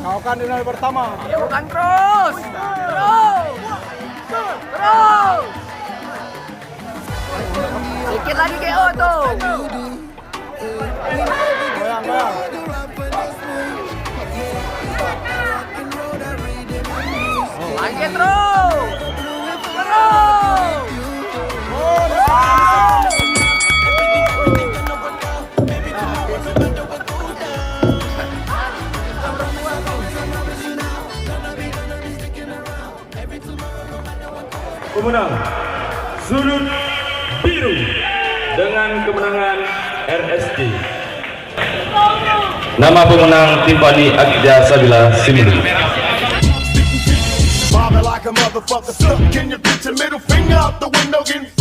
Kaukan dengan pertama. Bukan terus. Terus. Sikit lagi KO tuh. Goyang. Lagi terus. Pemenang sudut biru dengan kemenangan RSD. Nama pemenang Tiffany Agja Sabila Simulu. Bobbing like a motherfucker stuck in your bitch, middle finger out the window getting